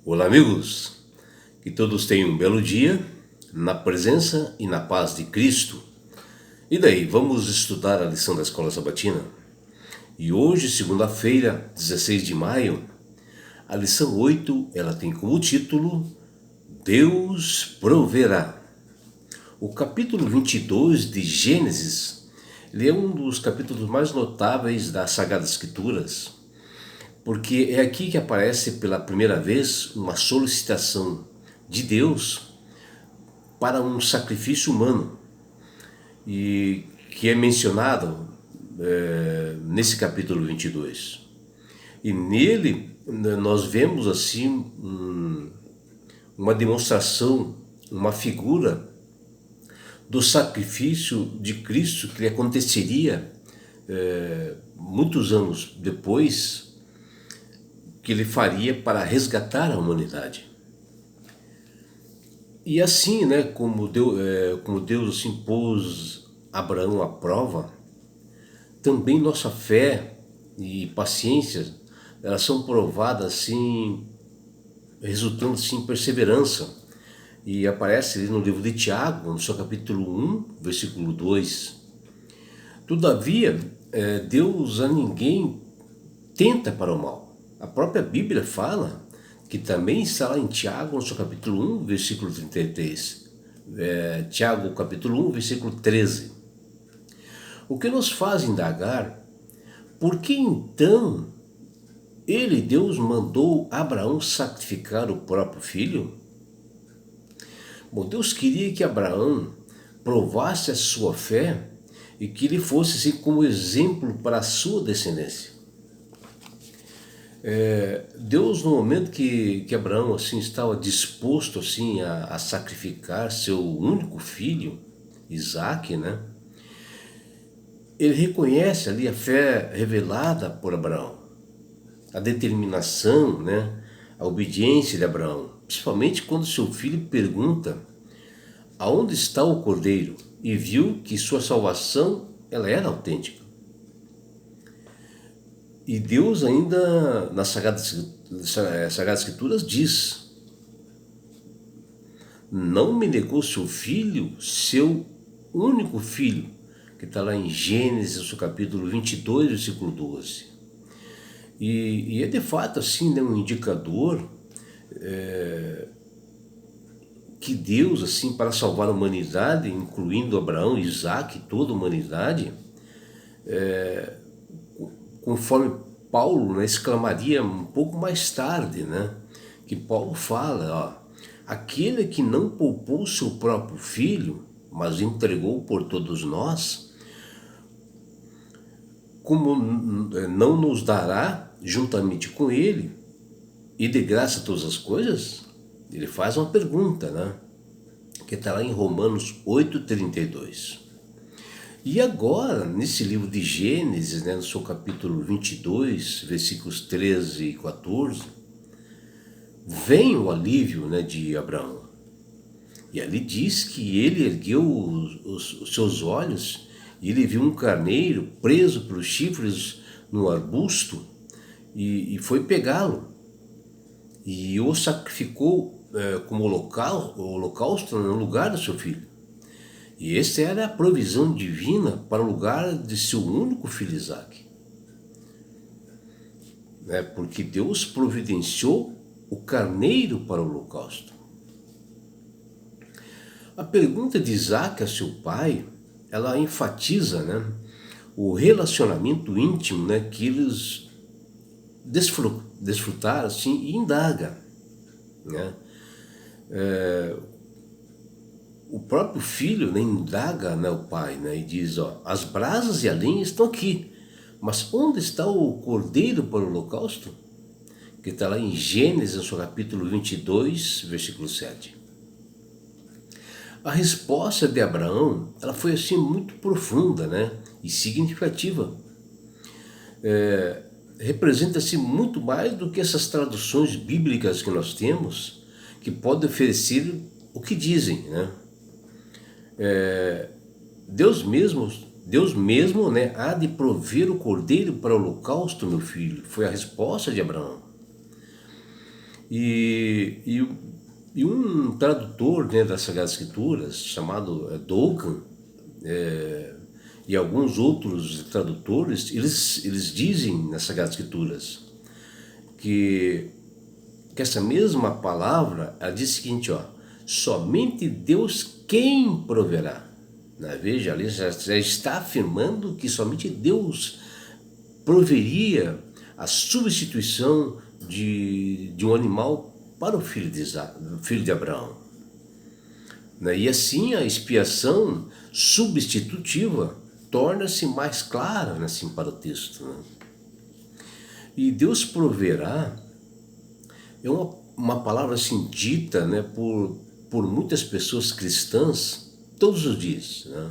Olá, amigos, que todos tenham um belo dia na presença e na paz de Cristo. E daí, vamos estudar a lição da Escola Sabatina? E hoje, segunda-feira, 16 de maio, a lição 8, ela tem como título Deus proverá. O capítulo 22 de Gênesis, ele é um dos capítulos mais notáveis das Sagradas Escrituras, porque é aqui que aparece pela primeira vez uma solicitação de Deus para um sacrifício humano, e que é mencionado nesse capítulo 22. E nele nós vemos assim uma demonstração, uma figura do sacrifício de Cristo que aconteceria muitos anos depois, que ele faria para resgatar a humanidade. E assim, né, como Deus assim, pôs Abraão à prova, também nossa fé e paciência, elas são provadas assim, resultando assim, em perseverança. E aparece ali no livro de Tiago, no seu capítulo 1, versículo 2. Todavia, Deus a ninguém tenta para o mal. A própria Bíblia fala, que também está lá em Tiago, no seu capítulo 1, versículo 33. Tiago, capítulo 1, versículo 13. O que nos faz indagar, por que então Deus, mandou Abraão sacrificar o próprio filho? Bom, Deus queria que Abraão provasse a sua fé e que ele fosse assim, como exemplo para a sua descendência. Deus, no momento que Abraão assim, estava disposto assim, a sacrificar seu único filho, Isaque, né? Ele reconhece ali a fé revelada por Abraão, a determinação, né? A obediência de Abraão, principalmente quando seu filho pergunta aonde está o cordeiro, e viu que sua salvação ela era autêntica. E Deus ainda nas Sagradas Escrituras diz: não me negou seu filho, seu único filho, que está lá em Gênesis, no capítulo 22, versículo 12. E é de fato assim, né, um indicador que Deus, assim, para salvar a humanidade, incluindo Abraão, Isaque, toda a humanidade, conforme Paulo, né, exclamaria um pouco mais tarde, né, que Paulo fala, ó, aquele que não poupou seu próprio filho, mas entregou por todos nós, como não nos dará juntamente com ele e de graça todas as coisas? Ele faz uma pergunta, né, que está lá em Romanos 8:32. E agora, nesse livro de Gênesis, né, no seu capítulo 22, versículos 13 e 14, vem o alívio, né, de Abraão. E ali diz que ele ergueu os seus olhos e ele viu um carneiro preso pelos chifres no arbusto e foi pegá-lo. E o sacrificou como holocausto no lugar do seu filho. E essa era a provisão divina para o lugar de seu único filho Isaque. Porque Deus providenciou o carneiro para o holocausto. A pergunta de Isaque a seu pai, ela enfatiza, né, o relacionamento íntimo, né, que eles desfrutaram assim, e indaga, né? O próprio filho, né, indaga, né, o pai, né, e diz, ó, as brasas e a lenha estão aqui, mas onde está o cordeiro para o holocausto? Que está lá em Gênesis, no capítulo 22, versículo 7. A resposta de Abraão, ela foi assim muito profunda, né, e significativa. Representa-se muito mais do que essas traduções bíblicas que nós temos, que podem oferecer o que dizem, né? Deus mesmo, né, há de prover o cordeiro para o holocausto, meu filho. Foi a resposta de Abraão. E um tradutor, né, das Sagradas Escrituras, chamado Doucan, e alguns outros tradutores, eles dizem nas Sagradas Escrituras que, que essa mesma palavra, ela diz o seguinte, ó, somente Deus quem proverá. Né? Veja, ali já está afirmando que somente Deus proveria a substituição de um animal para o filho de Abraão. Né? E assim a expiação substitutiva torna-se mais clara, né, assim, para o texto. Né? E Deus proverá é uma palavra assim dita, né, por muitas pessoas cristãs todos os dias, né?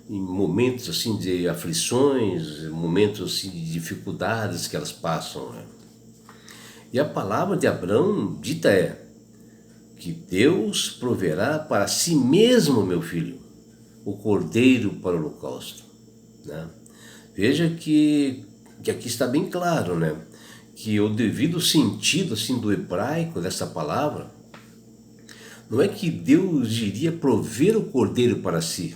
Em momentos assim de aflições, momentos assim, de dificuldades que elas passam. Né? E a palavra de Abraão dita é que Deus proverá para si mesmo, meu filho, o cordeiro para o holocausto. Né? Veja que aqui está bem claro, né? Que o devido sentido assim, do hebraico dessa palavra não é que Deus iria prover o cordeiro para si,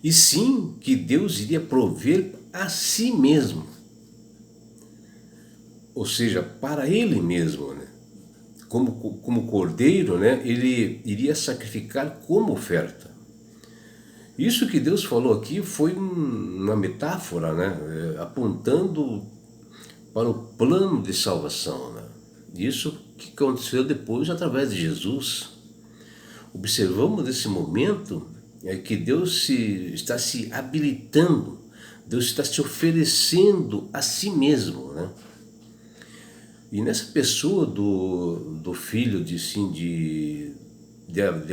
e sim que Deus iria prover a si mesmo, ou seja, para ele mesmo, né? Como cordeiro, né? Ele iria sacrificar como oferta. Isso que Deus falou aqui foi uma metáfora, né? Apontando para o plano de salvação. Né? Isso que aconteceu depois através de Jesus. Observamos nesse momento que Deus está se habilitando, Deus está se oferecendo a si mesmo. Né? E nessa pessoa do filho de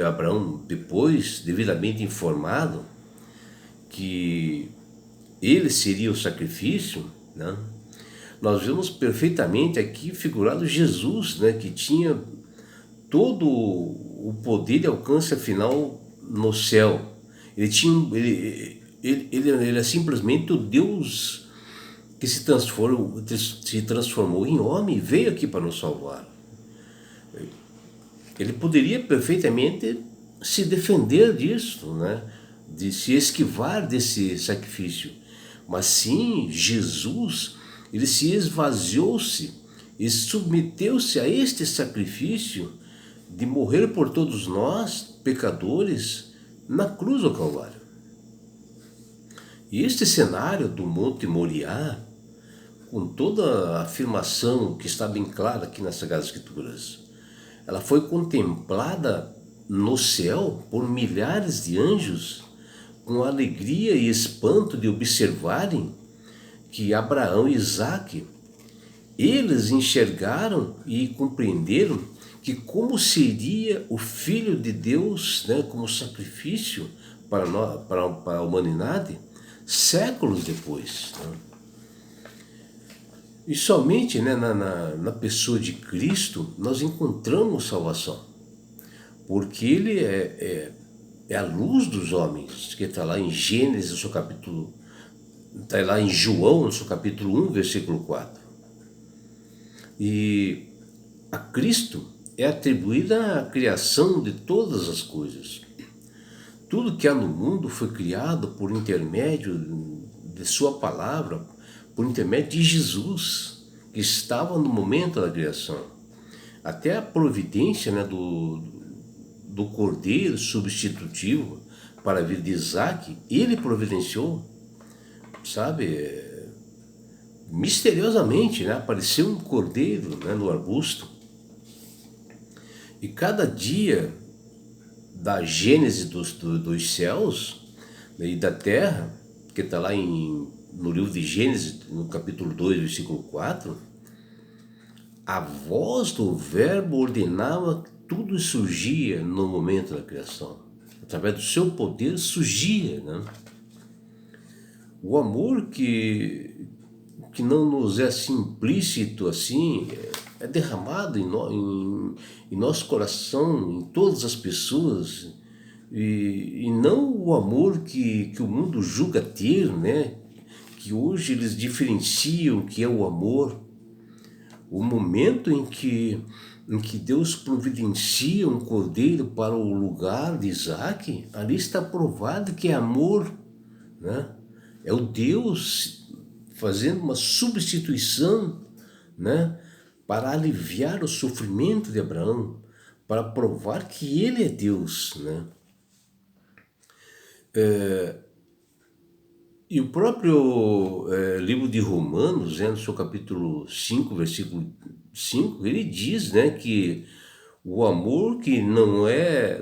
Abraão, depois devidamente informado que ele seria o sacrifício, né? Nós vemos perfeitamente aqui figurado Jesus, né, que tinha todo o poder e alcance final no céu. Ele é simplesmente o Deus que se transformou em homem e veio aqui para nos salvar. Ele poderia perfeitamente se defender disso, né, de se esquivar desse sacrifício. Mas sim, Jesus, ele se esvaziou-se e submeteu-se a este sacrifício de morrer por todos nós, pecadores, na cruz do Calvário. E este cenário do Monte Moriá, com toda a afirmação que está bem clara aqui nas Sagradas Escrituras, ela foi contemplada no céu por milhares de anjos, com alegria e espanto de observarem que Abraão e Isaque, eles enxergaram e compreenderam que como seria o Filho de Deus, né, como sacrifício para a humanidade, séculos depois. Né? E somente, né, na pessoa de Cristo nós encontramos salvação, porque Ele é a luz dos homens, que está lá em Gênesis, no seu capítulo, está lá em João, no seu capítulo 1, versículo 4. E a Cristo é atribuída a criação de todas as coisas. Tudo que há no mundo foi criado por intermédio de sua palavra, por intermédio de Jesus, que estava no momento da criação. Até a providência, né, do cordeiro substitutivo para a vida de Isaque, ele providenciou, sabe, misteriosamente, né, apareceu um cordeiro, né, no arbusto. E cada dia da gênese dos céus, né, e da terra, que está lá no livro de Gênesis, no capítulo 2, versículo 4, a voz do verbo ordenava que tudo surgia no momento da criação. Através do seu poder surgia, né? O amor que não nos é assim implícito assim, é derramado em nosso coração, em todas as pessoas, e não o amor que o mundo julga ter, né? Que hoje eles diferenciam que é o amor. O momento em que Deus providencia um cordeiro para o lugar de Isaac, ali está provado que é amor, né? É o Deus fazendo uma substituição, né? Para aliviar o sofrimento de Abraão, para provar que ele é Deus, né? E o próprio livro de Romanos, no seu capítulo 5 versículo 5 ele diz, né, que o amor que não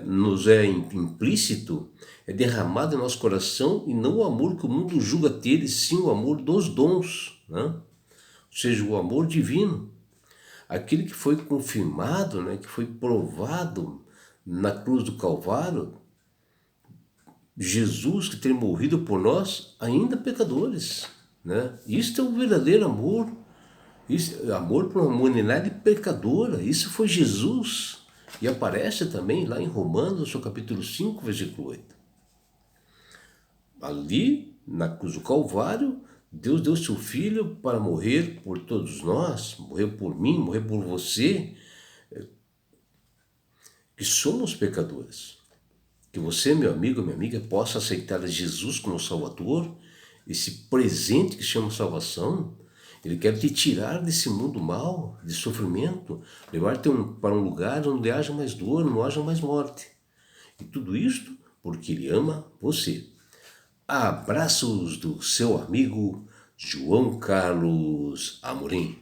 nos é implícito é derramado em nosso coração, e não o amor que o mundo julga ter, e sim o amor dos dons, né? Ou seja, o amor divino. Aquele que foi confirmado, né, que foi provado na cruz do Calvário, Jesus que tem morrido por nós, ainda pecadores, né? Isto é o verdadeiro amor. Isso, amor por uma humanidade pecadora. Isso foi Jesus. E aparece também lá em Romanos, no capítulo 5 versículo 8. Ali, na cruz do Calvário, Deus deu seu Filho para morrer por todos nós, morreu por mim, morreu por você, que somos pecadores. Que você, meu amigo, minha amiga, possa aceitar Jesus como Salvador, esse presente que chama salvação. Ele quer te tirar desse mundo mal, de sofrimento, levar-te para um lugar onde haja mais dor, não haja mais morte. E tudo isto porque Ele ama você. Abraços do seu amigo João Carlos Amorim.